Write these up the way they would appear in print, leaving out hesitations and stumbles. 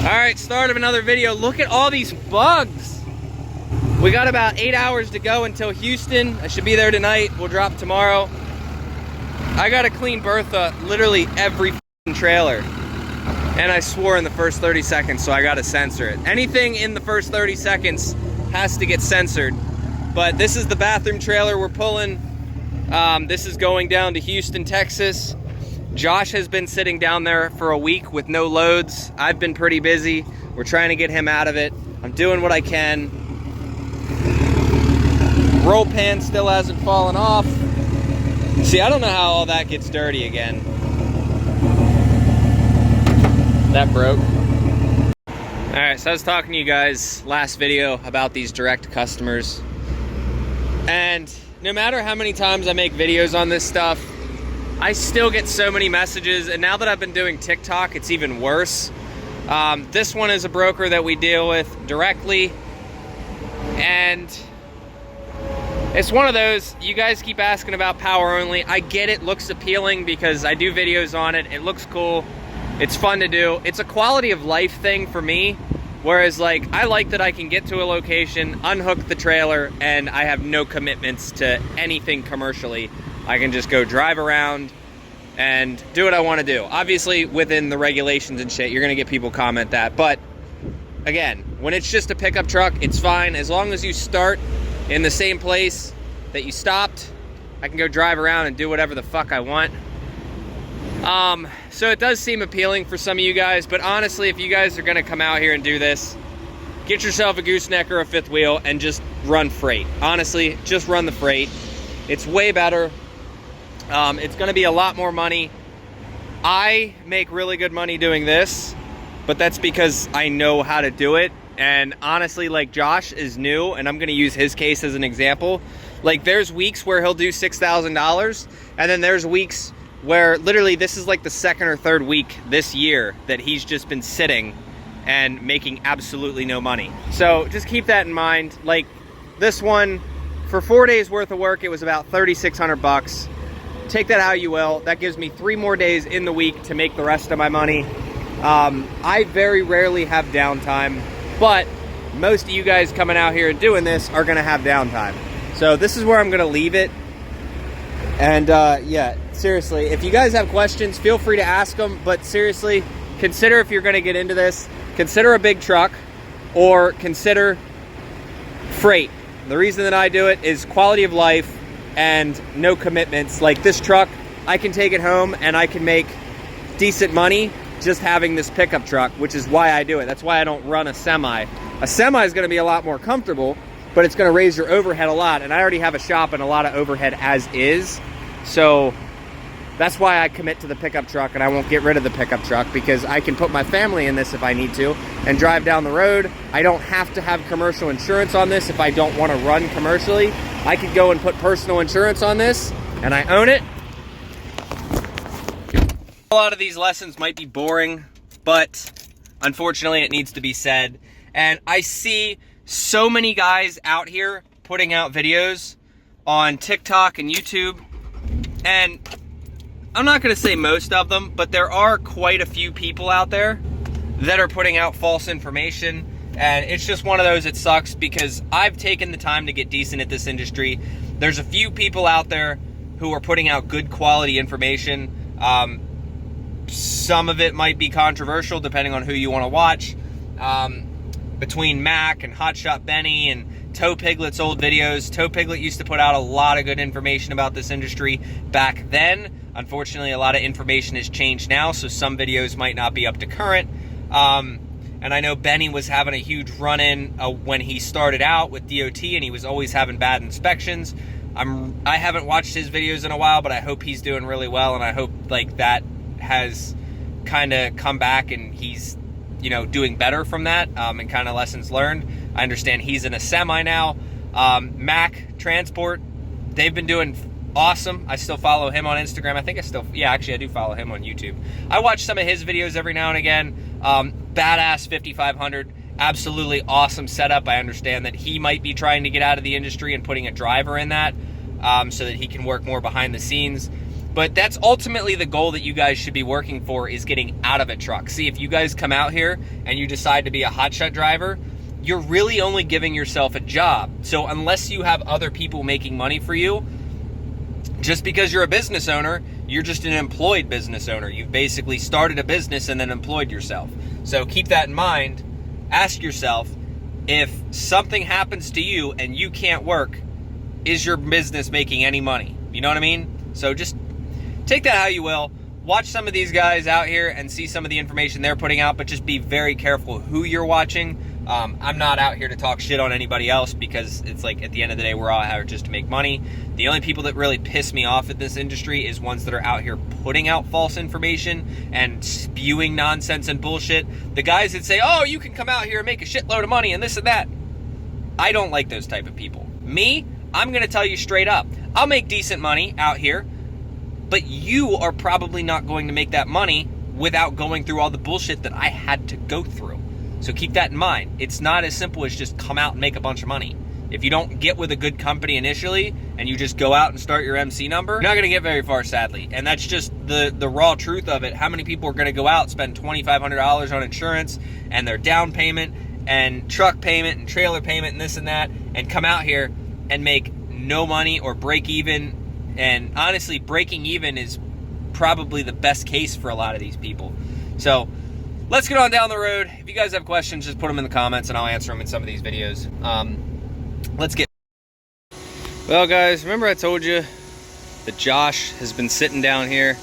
Alright, start of another video. Look at all these bugs. We got about 8 hours to go until Houston. I should be there tonight. We'll drop tomorrow. I gotta clean Bertha literally every trailer. And I swore in the first 30 seconds, so I gotta censor it. Anything in the first 30 seconds has to get censored. But this is the bathroom trailer we're pulling. This is going down to Houston, Texas. Josh has been sitting down there for a week with no loads. I've been pretty busy. We're trying to get him out of it. I'm doing what I can. Roll pan still hasn't fallen off. See, I don't know how all that gets dirty again. That broke. All right, so I was talking to you guys last video about these direct customers. And no matter how many times I make videos on this stuff, I still get so many messages, and now that I've been doing TikTok, it's even worse. This one is a broker that we deal with directly, and it's one of those, you guys keep asking about power only. I get it, looks appealing because I do videos on it. It looks cool. It's fun to do. It's a quality of life thing for me, whereas like, I like that I can get to a location, unhook the trailer, and I have no commitments to anything commercially. I can just go drive around and do what I want to do. Obviously, within the regulations and shit, you're going to get people comment that. But again, when it's just a pickup truck, it's fine. As long as you start in the same place that you stopped, I can go drive around and do whatever the fuck I want. So it does seem appealing for some of you guys, but honestly, if you guys are going to come out here and do this, get yourself a gooseneck or a fifth wheel and just run freight. Honestly, just run the freight. It's way better. It's going to be a lot more money. I make really good money doing this, but that's because I know how to do it. And honestly, like, Josh is new, and I'm going to use his case as an example. Like, there's weeks where he'll do $6,000, and then there's weeks where literally this is like the second or third week this year that he's just been sitting and making absolutely no money. So just keep that in mind. Like, this one, for 4 days worth of work, it was about $3,600. Take that how you will. That gives me 3 more days in the week to make the rest of my money. I very rarely have downtime, but most of you guys coming out here and doing this are gonna have downtime. So this is where I'm gonna leave it. And yeah, seriously, if you guys have questions, feel free to ask them, but seriously, consider if you're gonna get into this, consider a big truck or consider freight. The reason that I do it is quality of life and no commitments. Like this truck, I can take it home and I can make decent money just having this pickup truck, which is why I do it. That's why I don't run a semi. A semi is gonna be a lot more comfortable, but it's gonna raise your overhead a lot, and I already have a shop and a lot of overhead as is. So that's why I commit to the pickup truck, and I won't get rid of the pickup truck because I can put my family in this if I need to and drive down the road. I don't have to have commercial insurance on this if I don't want to run commercially. I could go and put personal insurance on this, and I own it. A lot of these lessons might be boring, but unfortunately it needs to be said. And I see so many guys out here putting out videos on TikTok and YouTube, and I'm not going to say most of them, but there are quite a few people out there that are putting out false information. And it's just one of those, it sucks because I've taken the time to get decent at this industry. There's a few people out there who are putting out good quality information. Some of it might be controversial depending on who you want to watch. Between Mac and Hotshot Benny and Toe Piglet's old videos. Toe Piglet used to put out a lot of good information about this industry back then. Unfortunately, a lot of information has changed now, so some videos might not be up to current. And I know Benny was having a huge run-in when he started out with DOT, and he was always having bad inspections. I haven't watched his videos in a while, but I hope he's doing really well, and I hope like that has kind of come back and he's, you know, doing better from that, and kind of lessons learned. I understand he's in a semi now. Mac Transport, they've been doing awesome. I still follow him on Instagram. I think I still, yeah, actually I do follow him on YouTube. I watch some of his videos every now and again. Badass 5500, absolutely awesome setup. I understand that he might be trying to get out of the industry and putting a driver in that, so that he can work more behind the scenes. But that's ultimately the goal that you guys should be working for, is getting out of a truck. See, if you guys come out here and you decide to be a hotshot driver, you're really only giving yourself a job. So unless you have other people making money for you, just because you're a business owner, you're just an employed business owner. You've basically started a business and then employed yourself. So keep that in mind. Ask yourself, if something happens to you and you can't work, is your business making any money? You know what I mean? So just take that how you will. Watch some of these guys out here and see some of the information they're putting out, but just be very careful who you're watching. I'm not out here to talk shit on anybody else, because it's like, at the end of the day, we're all out here just to make money. The only people that really piss me off at this industry is ones that are out here putting out false information and spewing nonsense and bullshit. The guys that say, oh, you can come out here and make a shitload of money and this and that. I don't like those type of people. Me, I'm gonna tell you straight up, I'll make decent money out here, but you are probably not going to make that money without going through all the bullshit that I had to go through. So keep that in mind. It's not as simple as just come out and make a bunch of money. If you don't get with a good company initially and you just go out and start your MC number, you're not gonna get very far, sadly. And that's just the raw truth of it. How many people are gonna go out, spend $2,500 on insurance and their down payment and truck payment and trailer payment and this and that, and come out here and make no money or break even? And honestly, breaking even is probably the best case for a lot of these people. So let's get on down the road. If you guys have questions, just put them in the comments and I'll answer them in some of these videos. Let's get. Well, guys, remember I told you that Josh has been sitting down here.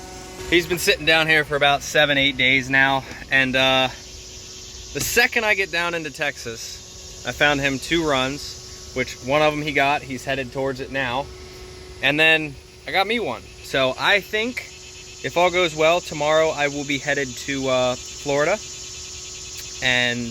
He's been sitting down here for about 7-8 days now. And the second I get down into Texas, I found him 2 runs, which one of them he got. He's headed towards it now. And then I got me one. So I think if all goes well, tomorrow I will be headed to Florida. And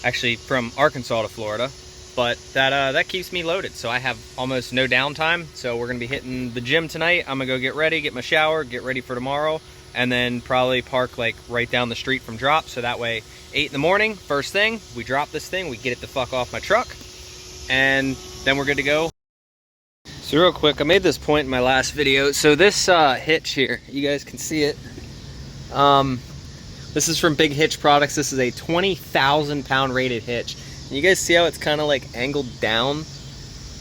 actually from Arkansas to Florida. But that keeps me loaded. So I have almost no downtime. So we're gonna be hitting the gym tonight. I'm gonna go get ready, get my shower, get ready for tomorrow. And then probably park like right down the street from drop. So that way, 8 in the morning, first thing, we drop this thing, we get it the fuck off my truck. And then we're good to go. So real quick, I made this point in my last video. So this hitch here, you guys can see it. This is from Big Hitch Products. This is a 20,000 pound rated hitch. And you guys see how it's kind of like angled down?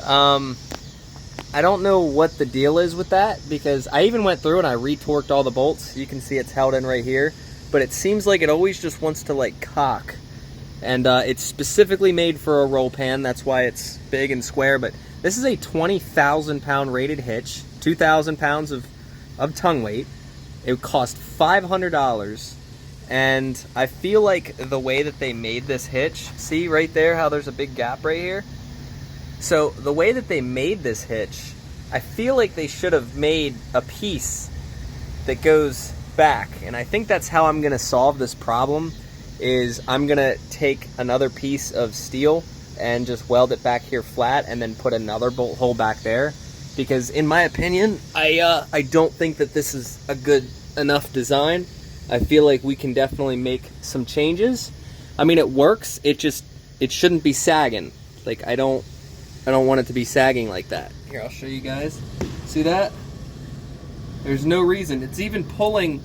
I don't know what the deal is with that, because I even went through and I retorqued all the bolts. You can see it's held in right here, but it seems like it always just wants to like cock. And it's specifically made for a roll pan. That's why it's big and square. But this is a 20,000 pound rated hitch, 2,000 pounds of tongue weight. It would cost $500. And I feel like the way that they made this hitch, see right there how there's a big gap right here? So the way that they made this hitch, I feel like they should have made a piece that goes back. And I think that's how I'm gonna solve this problem, is I'm gonna take another piece of steel and just weld it back here flat and then put another bolt hole back there. Because in my opinion, I don't think that this is a good enough design. I feel like we can definitely make some changes. I mean, it works, it shouldn't be sagging. Like I don't want it to be sagging like that. Here, I'll show you guys. See that? There's no reason. It's even pulling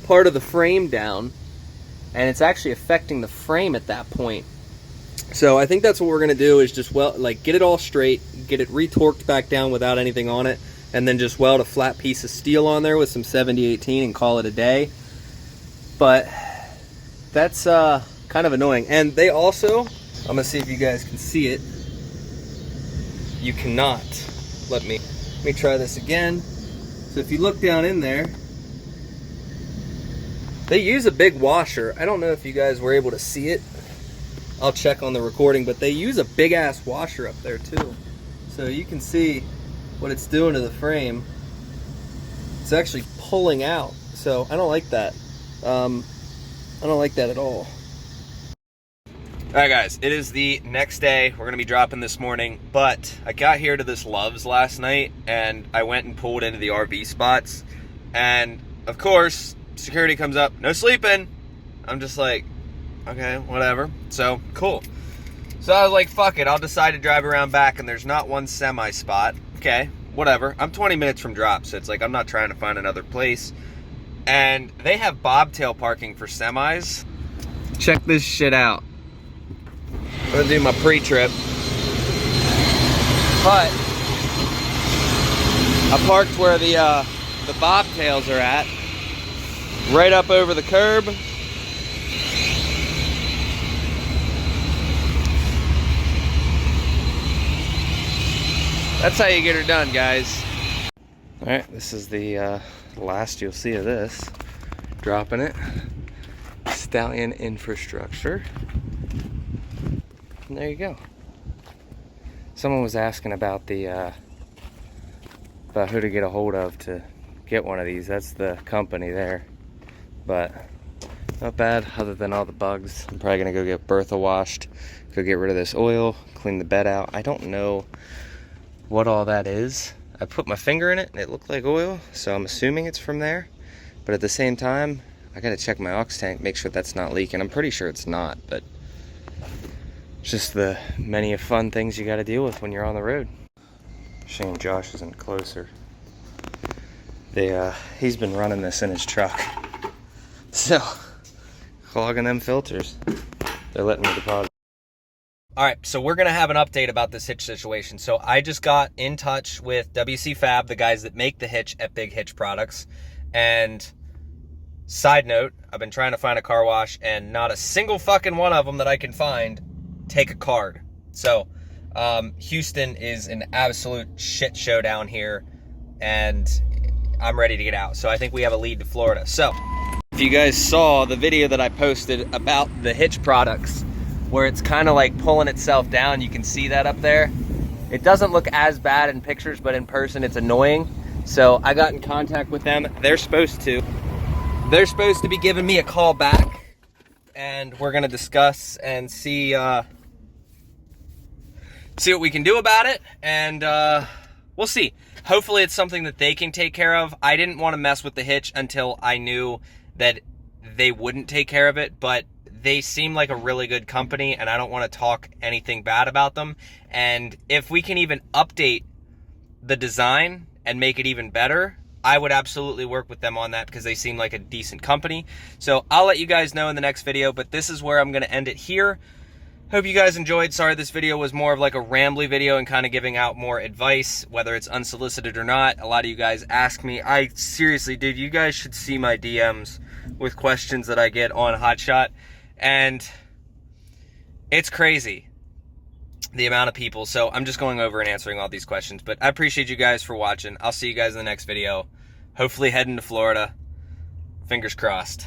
part of the frame down, and it's actually affecting the frame at that point. So I think that's what we're gonna do, is just get it all straight, get it retorqued back down without anything on it, and then just weld a flat piece of steel on there with some 7018 and call it a day. But that's kind of annoying. And they also, I'm gonna see if you guys can see it. You cannot. Let me try this again. So if you look down in there, they use a big washer. I don't know if you guys were able to see it. I'll check on the recording, but they use a big ass washer up there too. So you can see what it's doing to the frame. It's actually pulling out. So I don't like that. I don't like that at all. Alright guys, it is the next day. We're gonna be dropping this morning, but I got here to this Love's last night and I went and pulled into the RV spots, and of course security comes up, no sleeping. I'm just like, okay, whatever. So cool. So I was like, fuck it, I'll decide to drive around back, and there's not one semi spot. Okay, whatever. I'm 20 minutes from drop, so it's like I'm not trying to find another place. And they have bobtail parking for semis. Check this shit out. I'm gonna do my pre-trip. But I parked where the bobtails are at, right up over the curb. That's how you get her done, guys. All right, this is the last you'll see of this. Dropping it. Stallion infrastructure. And there you go. Someone was asking about the about who to get a hold of to get one of these. That's the company there, but not bad other than all the bugs. I'm probably gonna go get Bertha washed, go get rid of this oil, clean the bed out. I don't know what all that is. I put my finger in it and it looked like oil, so I'm assuming it's from there, but at the same time I gotta check my aux tank, make sure that's not leaking. I'm pretty sure it's not, but just the many fun things you gotta deal with when you're on the road. Shame Josh isn't closer. He's been running this in his truck. So, clogging them filters. They're letting me deposit. All right, so we're gonna have an update about this hitch situation. So I just got in touch with WC Fab, the guys that make the hitch at Big Hitch Products. And side note, I've been trying to find a car wash and not a single fucking one of them that I can find take a card. So Houston is an absolute shit show down here, and I'm ready to get out. So I think we have a lead to Florida. So if you guys saw the video that I posted about the hitch products, where it's kind of like pulling itself down, you can see that up there. It doesn't look as bad in pictures, but in person it's annoying. So I got in contact with them. They're supposed to be giving me a call back, and we're gonna discuss and see what we can do about it, and we'll see. Hopefully it's something that they can take care of. I didn't want to mess with the hitch until I knew that they wouldn't take care of it, but they seem like a really good company, and I don't want to talk anything bad about them. And if we can even update the design and make it even better, I would absolutely work with them on that, because they seem like a decent company. So I'll let you guys know in the next video, but this is where I'm going to end it here. Hope you guys enjoyed. Sorry this video was more of like a rambly video and kind of giving out more advice, whether it's unsolicited or not. A lot of you guys ask me. I seriously, dude, you guys should see my DMs with questions that I get on Hotshot. And it's crazy, the amount of people. So I'm just going over and answering all these questions. But I appreciate you guys for watching. I'll see you guys in the next video. Hopefully heading to Florida. Fingers crossed.